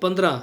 15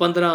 15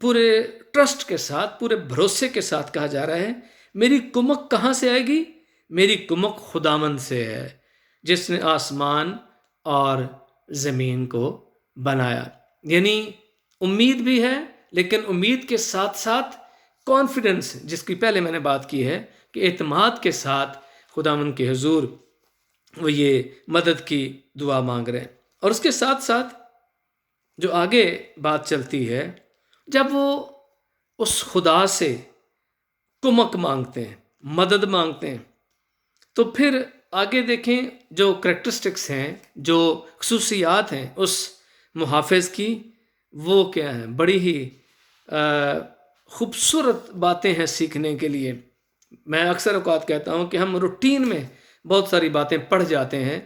پورے ٹرسٹ کے ساتھ، پورے بھروسے کے ساتھ کہا جا رہا ہے میری کمک کہاں سے آئے گی؟ میری کمک خداوند سے ہے جس نے آسمان اور زمین کو بنایا۔ یعنی امید بھی ہے، لیکن امید کے ساتھ ساتھ کانفیڈنس، جس کی پہلے میں نے بات کی ہے کہ اعتماد کے ساتھ خداوند کے حضور وہ یہ مدد کی دعا مانگ رہے ہیں۔ اور اس کے ساتھ ساتھ جو آگے بات چلتی ہے، جب وہ اس خدا سے کمک مانگتے ہیں، مدد مانگتے ہیں، تو پھر آگے دیکھیں جو کریکٹرسٹکس ہیں، جو خصوصیات ہیں اس محافظ کی، وہ کیا ہیں؟ بڑی ہی خوبصورت باتیں ہیں سیکھنے کے لیے۔ میں اکثر اوقات کہتا ہوں کہ ہم روٹین میں بہت ساری باتیں پڑھ جاتے ہیں،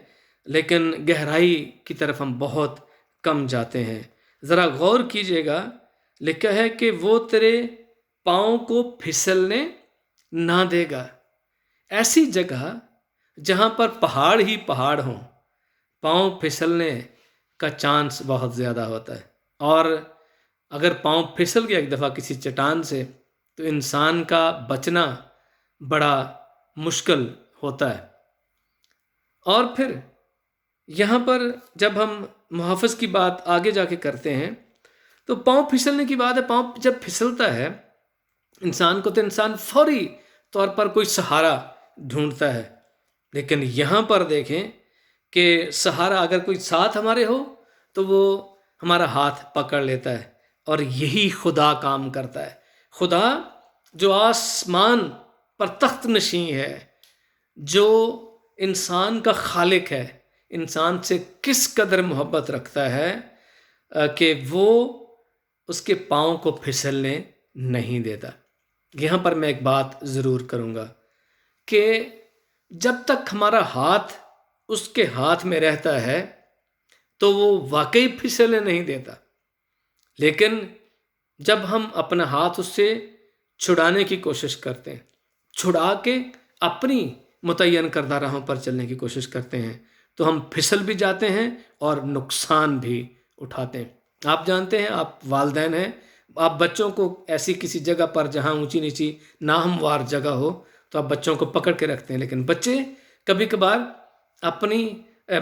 لیکن گہرائی کی طرف ہم بہت کم جاتے ہیں۔ ذرا غور کیجئے گا، لکھا ہے کہ وہ تیرے پاؤں کو پھسلنے نہ دے گا۔ ایسی جگہ جہاں پر پہاڑ ہی پہاڑ ہوں، پاؤں پھسلنے کا چانس بہت زیادہ ہوتا ہے، اور اگر پاؤں پھسل گیا ایک دفعہ کسی چٹان سے تو انسان کا بچنا بڑا مشکل ہوتا ہے۔ اور پھر یہاں پر جب ہم محافظ کی بات آگے جا کے کرتے ہیں تو پاؤں پھسلنے کی بات ہے۔ پاؤں جب پھسلتا ہے انسان کو، تو انسان فوری طور پر کوئی سہارا ڈھونڈتا ہے، لیکن یہاں پر دیکھیں کہ سہارا اگر کوئی ساتھ ہمارے ہو تو وہ ہمارا ہاتھ پکڑ لیتا ہے، اور یہی خدا کام کرتا ہے۔ خدا جو آسمان پر تخت نشین ہے، جو انسان کا خالق ہے، انسان سے کس قدر محبت رکھتا ہے کہ وہ اس کے پاؤں کو پھسلنے نہیں دیتا۔ یہاں پر میں ایک بات ضرور کروں گا کہ جب تک ہمارا ہاتھ اس کے ہاتھ میں رہتا ہے تو وہ واقعی پھسلنے نہیں دیتا، لیکن جب ہم اپنا ہاتھ اس سے چھڑانے کی کوشش کرتے ہیں، چھڑا کے اپنی متعین کردہ راہوں پر چلنے کی کوشش کرتے ہیں، تو ہم پھسل بھی جاتے ہیں اور نقصان بھی اٹھاتے ہیں۔ آپ جانتے ہیں، آپ والدین ہیں، آپ بچوں کو ایسی کسی جگہ پر جہاں اونچی نیچی ناہموار جگہ ہو تو آپ بچوں کو پکڑ کے رکھتے ہیں، لیکن بچے کبھی کبھار اپنی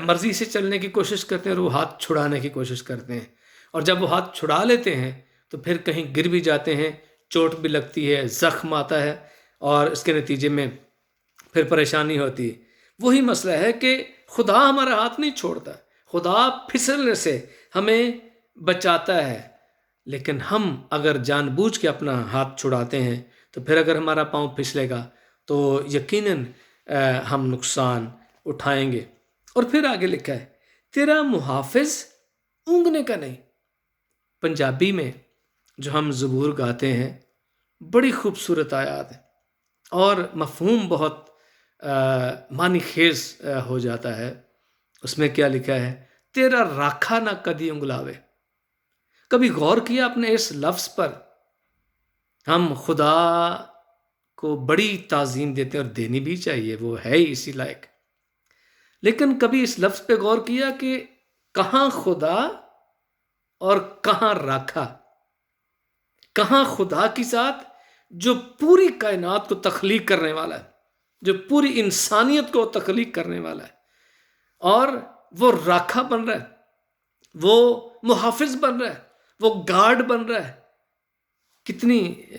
مرضی سے چلنے کی کوشش کرتے ہیں اور وہ ہاتھ چھڑانے کی کوشش کرتے ہیں، اور جب وہ ہاتھ چھڑا لیتے ہیں تو پھر کہیں گر بھی جاتے ہیں، چوٹ بھی لگتی ہے، زخم آتا ہے، اور اس کے نتیجے میں پھر پریشانی ہوتی ہے۔ وہی مسئلہ ہے کہ خدا ہمارا ہاتھ نہیں چھوڑتا، خدا پھسلنے سے ہمیں بچاتا ہے، لیکن ہم اگر جان بوجھ کے اپنا ہاتھ چھڑاتے ہیں تو پھر اگر ہمارا پاؤں پھسلے گا تو یقیناً ہم نقصان اٹھائیں گے۔ اور پھر آگے لکھا ہے تیرا محافظ اونگنے کا نہیں۔ پنجابی میں جو ہم زبور گاتے ہیں، بڑی خوبصورت آیات ہے اور مفہوم بہت معنی خیز ہو جاتا ہے۔ اس میں کیا لکھا ہے؟ تیرا راکھا نہ کدی انگلاوے۔ کبھی غور کیا آپ نے اس لفظ پر؟ ہم خدا کو بڑی تعظیم دیتے ہیں اور دینی بھی چاہیے، وہ ہے ہی اسی لائق، لیکن کبھی اس لفظ پہ غور کیا کہ کہاں خدا اور کہاں راکھا؟ کہاں خدا کی ذات جو پوری کائنات کو تخلیق کرنے والا ہے، جو پوری انسانیت کو تخلیق کرنے والا ہے، اور وہ راکھا بن رہا ہے، وہ محافظ بن رہا ہے، وہ گارڈ بن رہا ہے۔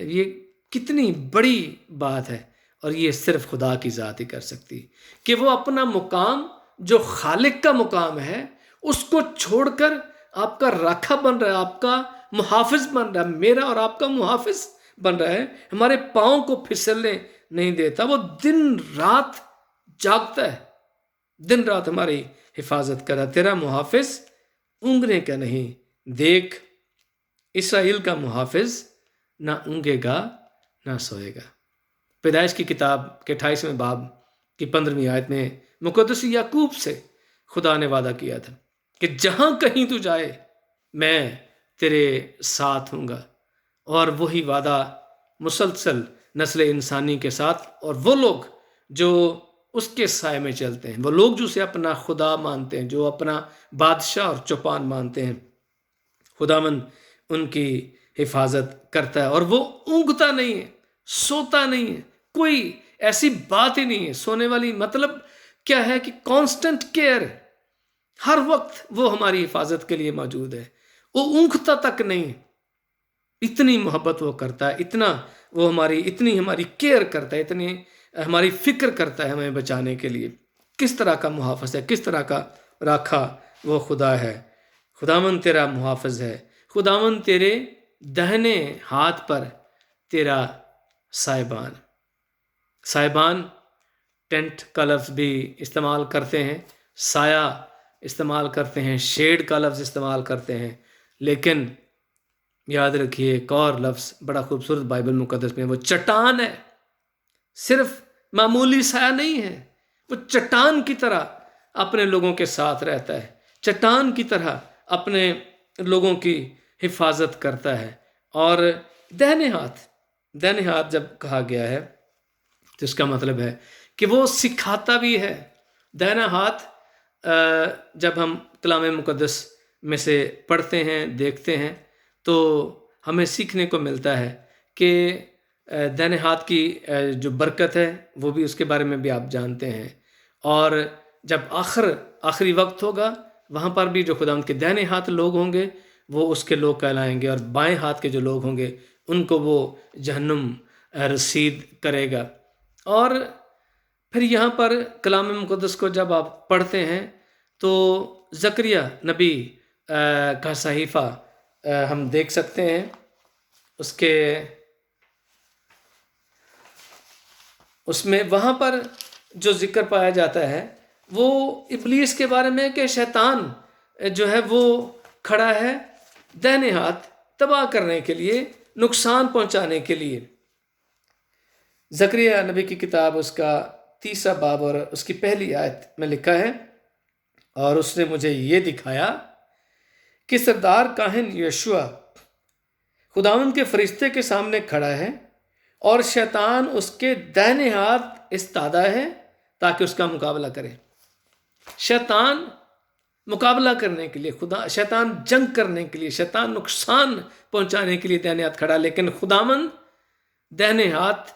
یہ کتنی بڑی بات ہے، اور یہ صرف خدا کی ذات ہی کر سکتی کہ وہ اپنا مقام جو خالق کا مقام ہے اس کو چھوڑ کر آپ کا راکھا بن رہا ہے، آپ کا محافظ بن رہا ہے، میرا اور آپ کا محافظ بن رہا ہے، ہمارے پاؤں کو پھسلنے نہیں دیتا، وہ دن رات جاگتا ہے، دن رات ہماری حفاظت کرا۔ تیرا محافظ اونگنے کا نہیں، دیکھ اسرائیل کا محافظ نہ اونگے گا نہ سوئے گا۔ پیدائش کی کتاب کے 28ویں باب کی 15ویں آیت میں مقدس یعقوب سے خدا نے وعدہ کیا تھا کہ جہاں کہیں تو جائے میں تیرے ساتھ ہوں گا، اور وہی وعدہ مسلسل نسل انسانی کے ساتھ، اور وہ لوگ جو اس کے سائے میں چلتے ہیں، وہ لوگ جو اسے اپنا خدا مانتے ہیں، جو اپنا بادشاہ اور چوپان مانتے ہیں، خداوند ان کی حفاظت کرتا ہے، اور وہ اونگتا نہیں ہے، سوتا نہیں ہے، کوئی ایسی بات ہی نہیں ہے۔ سونے والی مطلب کیا ہے کہ کانسٹنٹ کیئر، ہر وقت وہ ہماری حفاظت کے لیے موجود ہے، وہ اونگتا تک نہیں، اتنی محبت وہ کرتا ہے، اتنی ہماری کیئر کرتا ہے، اتنی ہماری فکر کرتا ہے ہمیں بچانے کے لیے۔ کس طرح کا محافظ ہے، کس طرح کا راکھا وہ خدا ہے۔ خداوند تیرا محافظ ہے، خداوند تیرے دہنے ہاتھ پر تیرا سائبان۔ سائبان ٹینٹ کا لفظ بھی استعمال کرتے ہیں، سایہ استعمال کرتے ہیں، شیڈ کا لفظ استعمال کرتے ہیں، لیکن یاد رکھیے ایک اور لفظ بڑا خوبصورت بائبل مقدس میں، وہ چٹان ہے۔ صرف معمولی سایہ نہیں ہے، وہ چٹان کی طرح اپنے لوگوں کے ساتھ رہتا ہے، چٹان کی طرح اپنے لوگوں کی حفاظت کرتا ہے۔ اور دہنے ہاتھ جب کہا گیا ہے تو اس کا مطلب ہے کہ وہ سکھاتا بھی ہے۔ دہنا ہاتھ جب ہم کلام مقدس میں سے پڑھتے ہیں، دیکھتے ہیں، تو ہمیں سیکھنے کو ملتا ہے کہ دہنے ہاتھ کی جو برکت ہے وہ بھی اس کے بارے میں بھی آپ جانتے ہیں۔ اور جب آخری وقت ہوگا، وہاں پر بھی جو خدا ان کے دہنے ہاتھ لوگ ہوں گے وہ اس کے لوگ کہلائیں گے، اور بائیں ہاتھ کے جو لوگ ہوں گے ان کو وہ جہنم رسید کرے گا۔ اور پھر یہاں پر کلام مقدس کو جب آپ پڑھتے ہیں تو زکریا نبی کا صحیفہ ہم دیکھ سکتے ہیں، اس میں وہاں پر جو ذکر پایا جاتا ہے وہ ابلیس کے بارے میں کہ شیطان جو ہے وہ کھڑا ہے دہنے ہاتھ تباہ کرنے کے لیے، نقصان پہنچانے کے لیے۔ زکریا نبی کی کتاب اس کا 30 باب اور اس کی پہلی آیت میں لکھا ہے، اور اس نے مجھے یہ دکھایا کہ سردار کاہن یشوع خداوند کے فرشتے کے سامنے کھڑا ہے، اور شیطان اس کے دائنے ہاتھ استادہ ہے تاکہ اس کا مقابلہ کرے۔ شیطان مقابلہ کرنے کے لیے، شیطان جنگ کرنے کے لیے، شیطان نقصان پہنچانے کے لیے دائنے ہاتھ کھڑا، لیکن خداوند دائنے ہاتھ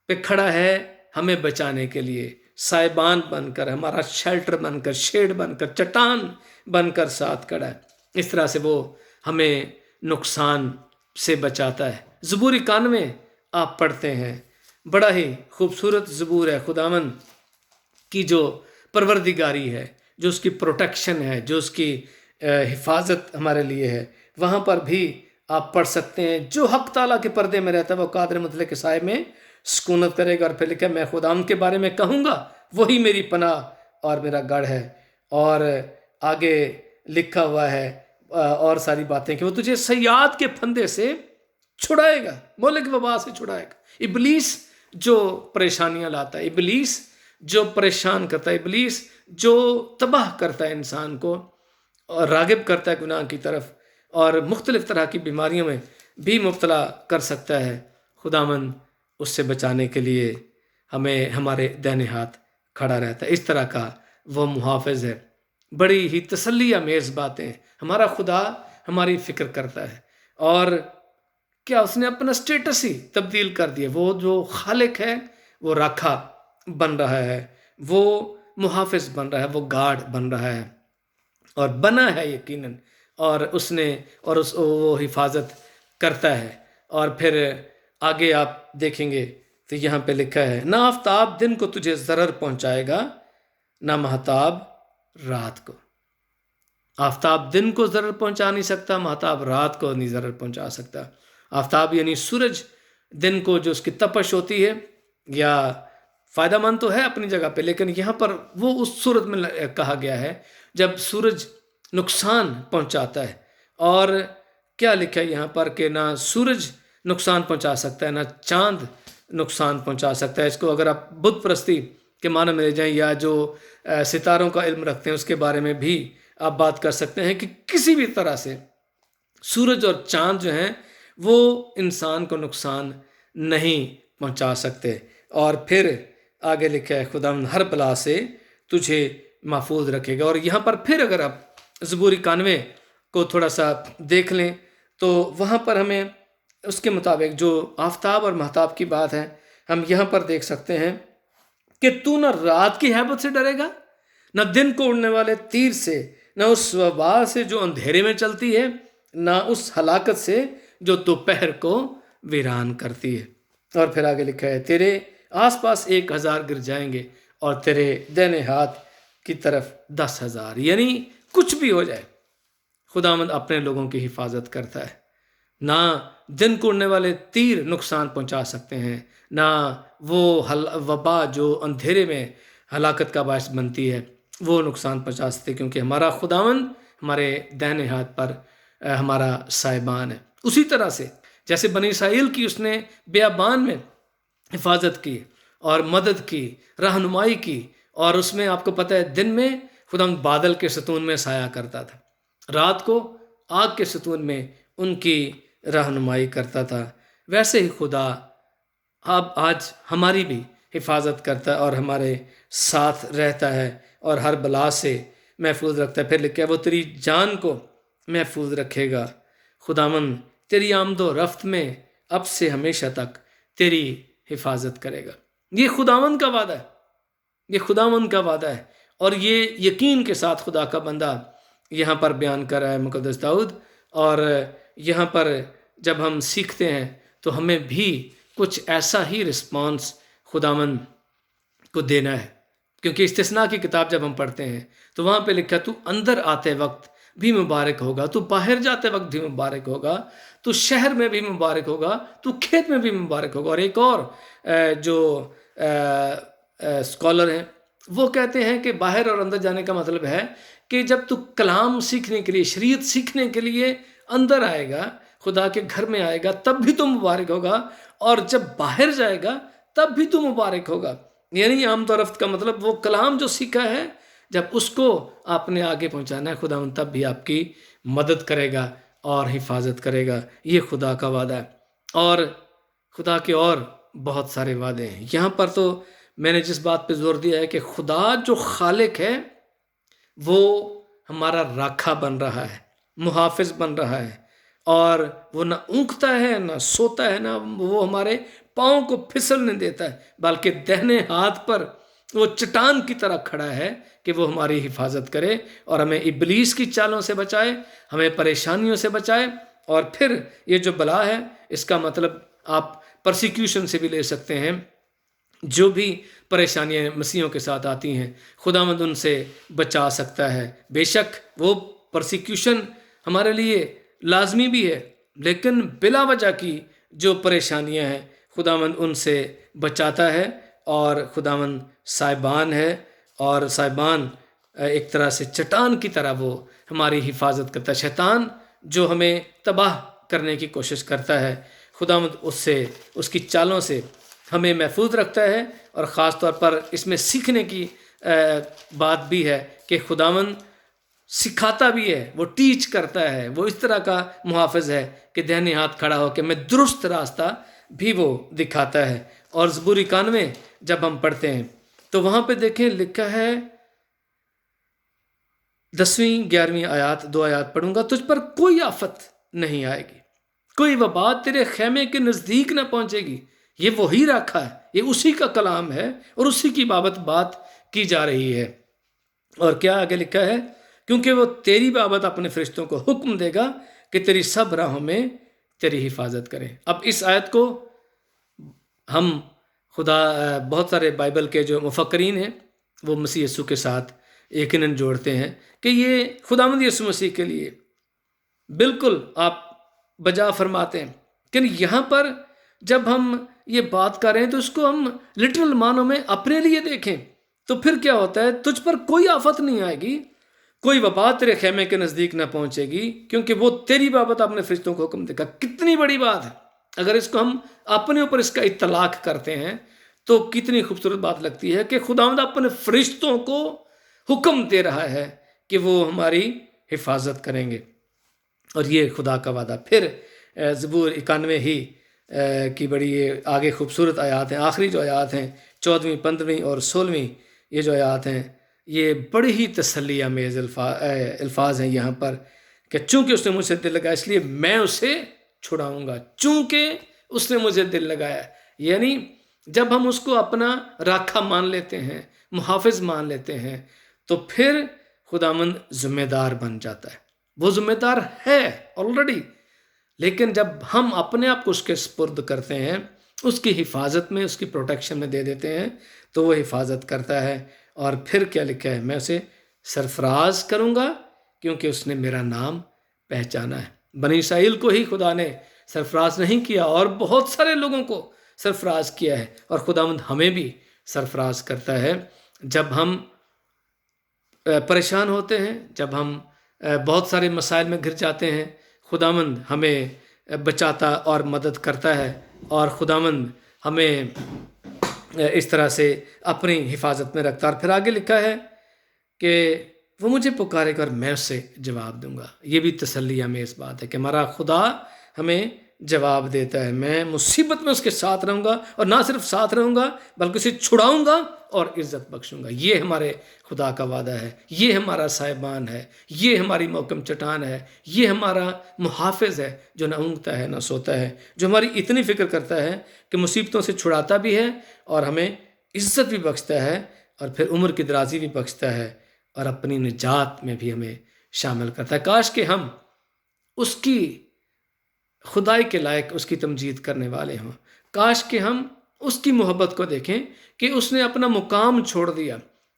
پہ کھڑا ہے ہمیں بچانے کے لیے، سائبان بن کر، ہمارا شیلٹر بن کر، شیڈ بن کر، چٹان بن کر ساتھ کھڑا ہے۔ اس طرح سے وہ ہمیں نقصان سے بچاتا ہے۔ زبور 91 آپ پڑھتے ہیں، بڑا ہی خوبصورت زبور ہے، خداوند کی جو پروردگاری ہے، جو اس کی پروٹیکشن ہے، جو اس کی حفاظت ہمارے لیے ہے۔ وہاں پر بھی آپ پڑھ سکتے ہیں، جو حق تعالیٰ کے پردے میں رہتا ہے وہ قادر مطلق کے سائے میں سکونت کرے گا۔ اور پھر لکھا، میں خداوند کے بارے میں کہوں گا، وہی میری پناہ اور میرا گڑھ ہے۔ اور آگے لکھا ہوا ہے اور ساری باتیں کہ وہ تجھے صیاد کے پھندے سے چھڑائے گا، مہلک وبا سے چھڑائے گا۔ ابلیس جو پریشانیاں لاتا ہے، ابلیس جو پریشان کرتا ہے، ابلیس جو تباہ کرتا ہے انسان کو اور راغب کرتا ہے گناہ کی طرف، اور مختلف طرح کی بیماریوں میں بھی مبتلا کر سکتا ہے، خداوند اس سے بچانے کے لیے ہمیں ہمارے دائنے ہاتھ کھڑا رہتا ہے۔ اس طرح کا وہ محافظ ہے۔ بڑی ہی تسلی آمیز باتیں، ہمارا خدا ہماری فکر کرتا ہے، اور کیا اس نے اپنا سٹیٹس ہی تبدیل کر دیا۔ وہ جو خالق ہے وہ راکھا بن رہا ہے، وہ محافظ بن رہا ہے، وہ گارڈ بن رہا ہے، اور بنا ہے یقیناً، اور وہ حفاظت کرتا ہے۔ اور پھر آگے آپ دیکھیں گے تو یہاں پہ لکھا ہے، نہ آفتاب دن کو تجھے ضرر پہنچائے گا، نہ مہتاب رات کو۔ آفتاب دن کو ضرر پہنچا نہیں سکتا، مہتاب رات کو نہیں ضرر پہنچا سکتا۔ آفتاب یعنی سورج دن کو جو اس کی تپش ہوتی ہے، یا فائدہ مند تو ہے اپنی جگہ پہ، لیکن یہاں پر وہ اس صورت میں کہا گیا ہے جب سورج نقصان پہنچاتا ہے۔ اور کیا لکھا ہے یہاں پر کہ نہ سورج نقصان پہنچا سکتا ہے، نہ چاند نقصان پہنچا سکتا ہے۔ اس کو اگر آپ بت پرستی کے معنی میں لے جائیں، یا جو ستاروں کا علم رکھتے ہیں اس کے بارے میں بھی آپ بات کر سکتے ہیں کہ کسی بھی طرح سے سورج اور چاند جو ہیں وہ انسان کو نقصان نہیں پہنچا سکتے۔ اور پھر آگے لکھا ہے، خداوند ہر بلا سے تجھے محفوظ رکھے گا۔ اور یہاں پر پھر اگر آپ زبور 91 کو تھوڑا سا دیکھ لیں تو وہاں پر ہمیں اس کے مطابق جو آفتاب اور مہتاب کی بات ہے ہم یہاں پر دیکھ سکتے ہیں کہ تو نہ رات کی ہیبت سے ڈرے گا، نہ دن کو اڑنے والے تیر سے، نہ اس وبا سے جو اندھیرے میں چلتی ہے، نہ اس ہلاکت سے جو دوپہر کو ویران کرتی ہے۔ اور پھر آگے لکھا ہے تیرے آس پاس 1,000 گر جائیں گے اور تیرے دائنے ہاتھ کی طرف 10,000، یعنی کچھ بھی ہو جائے خداوند اپنے لوگوں کی حفاظت کرتا ہے۔ نہ دن کو اڑنے والے تیر نقصان پہنچا سکتے ہیں، نہ وہ وبا جو اندھیرے میں ہلاکت کا باعث بنتی ہے وہ نقصان پہنچا سکتے، کیونکہ ہمارا خداوند ہمارے دائنے ہاتھ پر ہمارا سائبان ہے۔ اسی طرح سے جیسے بنی اسرائیل کی اس نے بیابان میں حفاظت کی اور مدد کی، رہنمائی کی، اور اس میں آپ کو پتہ ہے دن میں خداوند بادل کے ستون میں سایہ کرتا تھا، رات کو آگ کے ستون میں ان کی رہنمائی کرتا تھا، ویسے ہی خدا اب آج ہماری بھی حفاظت کرتا ہے اور ہمارے ساتھ رہتا ہے اور ہر بلا سے محفوظ رکھتا ہے۔ پھر لکھا ہے وہ تیری جان کو محفوظ رکھے گا، خداوند تیری آمد و رفت میں اب سے ہمیشہ تک تیری حفاظت کرے گا۔ یہ خداوند کا وعدہ ہے، یہ خداوند کا وعدہ ہے، اور یہ یقین کے ساتھ خدا کا بندہ یہاں پر بیان کر رہا ہے مقدس داؤد۔ اور یہاں پر جب ہم سیکھتے ہیں تو ہمیں بھی کچھ ایسا ہی رسپانس خداوند کو دینا ہے، کیونکہ استثناء کی کتاب جب ہم پڑھتے ہیں تو وہاں پہ لکھا تو اندر آتے وقت بھی مبارک ہوگا، تو باہر جاتے وقت بھی مبارک ہوگا، تو شہر میں بھی مبارک ہوگا، تو کھیت میں بھی مبارک ہوگا۔ اور ایک اور جو اسکالر ہیں وہ کہتے ہیں کہ باہر اور اندر جانے کا مطلب ہے کہ جب تو کلام سیکھنے کے لیے، شریعت سیکھنے کے لیے اندر آئے گا، خدا کے گھر میں آئے گا، تب بھی تو مبارک ہوگا، اور جب باہر جائے گا تب بھی تو مبارک ہوگا۔ یعنی آمد و رفت کا مطلب وہ کلام جو سیکھا ہے جب اس کو آپ نے آگے پہنچانا ہے، خدا ان تب بھی آپ کی مدد کرے گا اور حفاظت کرے گا۔ یہ خدا کا وعدہ ہے، اور خدا کے اور بہت سارے وعدے ہیں۔ یہاں پر تو میں نے جس بات پہ زور دیا ہے کہ خدا جو خالق ہے وہ ہمارا راکھا بن رہا ہے، محافظ بن رہا ہے، اور وہ نہ اونکتا ہے نہ سوتا ہے، نہ وہ ہمارے پاؤں کو پھسلنے دیتا ہے، بلکہ دہنے ہاتھ پر وہ چٹان کی طرح کھڑا ہے کہ وہ ہماری حفاظت کرے اور ہمیں ابلیس کی چالوں سے بچائے، ہمیں پریشانیوں سے بچائے۔ اور پھر یہ جو بلا ہے اس کا مطلب آپ پرسیکیوشن سے بھی لے سکتے ہیں، جو بھی پریشانیاں مسیحوں کے ساتھ آتی ہیں خداوند ان سے بچا سکتا ہے۔ بے شک وہ پرسیکیوشن ہمارے لیے لازمی بھی ہے، لیکن بلا وجہ کی جو پریشانیاں ہیں خداوند ان سے بچاتا ہے، اور خداوند سائبان ہے، اور سائبان ایک طرح سے چٹان کی طرح وہ ہماری حفاظت کرتا ہے۔ شیطان جو ہمیں تباہ کرنے کی کوشش کرتا ہے خداوند اس سے، اس کی چالوں سے ہمیں محفوظ رکھتا ہے۔ اور خاص طور پر اس میں سیکھنے کی بات بھی ہے کہ خداوند سکھاتا بھی ہے، وہ ٹیچ کرتا ہے، وہ اس طرح کا محافظ ہے کہ دہنے ہاتھ کھڑا ہو کے میں درست راستہ بھی وہ دکھاتا ہے۔ اور زبور 91 جب ہم پڑھتے ہیں تو وہاں پہ دیکھیں لکھا ہے 10ویں 11ویں آیات، 2 آیات پڑھوں گا، تجھ پر کوئی آفت نہیں آئے گی، کوئی وبا تیرے خیمے کے نزدیک نہ پہنچے گی۔ یہ وہی رکھا ہے، یہ اسی کا کلام ہے اور اسی کی بابت بات کی جا رہی ہے۔ اور کیا آگے لکھا ہے؟ کیونکہ وہ تیری بابت اپنے فرشتوں کو حکم دے گا کہ تیری سب راہوں میں تیری حفاظت کریں۔ اب اس آیت کو ہم بہت سارے بائبل کے جو مفکرین ہیں وہ مسیح یسوع کے ساتھ یقیناً جوڑتے ہیں کہ یہ خداوند یسوع مسیح کے لیے بالکل آپ بجا فرماتے ہیں، کہ یہاں پر جب ہم یہ بات کر رہے ہیں تو اس کو ہم لٹرل معنوں میں اپنے لیے دیکھیں تو پھر کیا ہوتا ہے؟ تجھ پر کوئی آفت نہیں آئے گی، کوئی وبا تیرے خیمے کے نزدیک نہ پہنچے گی، کیونکہ وہ تیری بابت اپنے فرشتوں کو حکم دے گا۔ کتنی بڑی بات ہے! اگر اس کو ہم اپنے اوپر اس کا اطلاق کرتے ہیں تو کتنی خوبصورت بات لگتی ہے کہ خداوند اپنے فرشتوں کو حکم دے رہا ہے کہ وہ ہماری حفاظت کریں گے، اور یہ خدا کا وعدہ۔ پھر زبور 91 ہی کی بڑی یہ آگے خوبصورت آیات ہیں، آخری جو آیات ہیں 14ویں 15ویں اور 16ویں یہ جو آیات ہیں یہ بڑی ہی تسلی آمیز الفاظ ہیں یہاں پر کہ چونکہ اس نے مجھ سے دل لگایا اس لیے میں اسے چھڑاؤں گا، چونکہ اس نے مجھے دل لگایا. یعنی جب ہم اس کو اپنا راکھا مان لیتے ہیں، محافظ مان لیتے ہیں، تو پھر خداوند ذمہ دار بن جاتا ہے. وہ ذمہ دار ہے آلریڈی، لیکن جب ہم اپنے آپ کو اس کے سپرد کرتے ہیں، اس کی حفاظت میں، اس کی پروٹیکشن میں دے دیتے ہیں، تو وہ حفاظت کرتا ہے. اور پھر کیا لکھا ہے؟ میں اسے سرفراز کروں گا کیونکہ اس نے میرا نام پہچانا ہے. بنی اسرائیل کو ہی خدا نے سرفراز نہیں کیا، اور بہت سارے لوگوں کو سرفراز کیا ہے، اور خداوند ہمیں بھی سرفراز کرتا ہے. جب ہم پریشان ہوتے ہیں، جب ہم بہت سارے مسائل میں گر جاتے ہیں، خداوند ہمیں بچاتا اور مدد کرتا ہے، اور خداوند ہمیں اس طرح سے اپنی حفاظت میں رکھتا ہے. اور پھر آگے لکھا ہے کہ وہ مجھے پکارے گا اور میں اس سے جواب دوں گا. یہ بھی تسلی ہمیں اس بات ہے کہ ہمارا خدا ہمیں جواب دیتا ہے. میں مصیبت میں اس کے ساتھ رہوں گا، اور نہ صرف ساتھ رہوں گا بلکہ اسے چھڑاؤں گا اور عزت بخشوں گا. یہ ہمارے خدا کا وعدہ ہے، یہ ہمارا صاحبان ہے، یہ ہماری محکم چٹان ہے، یہ ہمارا محافظ ہے جو نہ اونگتا ہے نہ سوتا ہے، جو ہماری اتنی فکر کرتا ہے کہ مصیبتوں سے چھڑاتا بھی ہے اور ہمیں عزت بھی بخشتا ہے، اور پھر عمر کی درازی بھی بخشتا ہے، اور اپنی نجات میں بھی ہمیں شامل کرتا ہے. کاش کہ ہم اس کی خدائی کے لائق اس کی تمجید کرنے والے ہوں. کاش کہ ہم اس کی محبت کو دیکھیں کہ اس نے اپنا مقام چھوڑ دیا.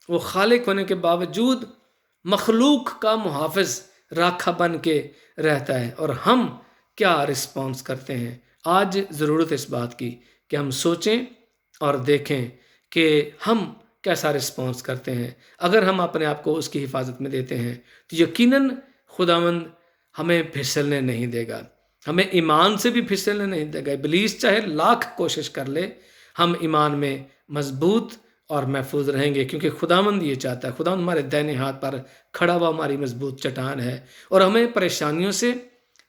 وہ خالق ہونے کے باوجود مخلوق کا محافظ راکھا بن کے رہتا ہے، اور ہم کیا رسپانس کرتے ہیں. آج ضرورت اس بات کی کہ ہم سوچیں اور دیکھیں کہ ہم کیسا رسپانس کرتے ہیں. اگر ہم اپنے آپ کو اس کی حفاظت میں دیتے ہیں تو یقیناً خداوند ہمیں پھسلنے نہیں دے گا، ہمیں ایمان سے بھی پھسلنے نہیں دے گا. ابلیس چاہے لاکھ کوشش کر لے، ہم ایمان میں مضبوط اور محفوظ رہیں گے، کیونکہ خداوند یہ چاہتا ہے. خداوند ہمارے دائنے ہاتھ پر کھڑا ہوا ہماری مضبوط چٹان ہے، اور ہمیں پریشانیوں سے،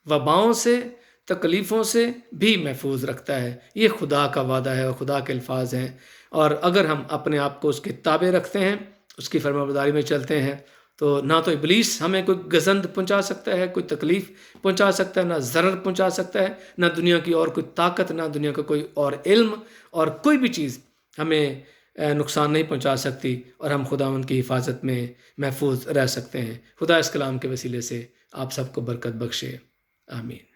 وباؤں سے، تکلیفوں سے بھی محفوظ رکھتا ہے. یہ خدا کا وعدہ ہے اور خدا کے الفاظ ہیں. اور اگر ہم اپنے آپ کو اس کے تابع رکھتے ہیں، اس کی فرمانبرداری میں چلتے ہیں، تو نہ تو ابلیس ہمیں کوئی گزند پہنچا سکتا ہے، کوئی تکلیف پہنچا سکتا ہے، نہ ضرر پہنچا سکتا ہے، نہ دنیا کی اور کوئی طاقت، نہ دنیا کا کوئی اور علم اور کوئی بھی چیز ہمیں نقصان نہیں پہنچا سکتی، اور ہم خداوند کی حفاظت میں محفوظ رہ سکتے ہیں. خدا اس کلام کے وسیلے سے آپ سب کو برکت بخشے. آمین.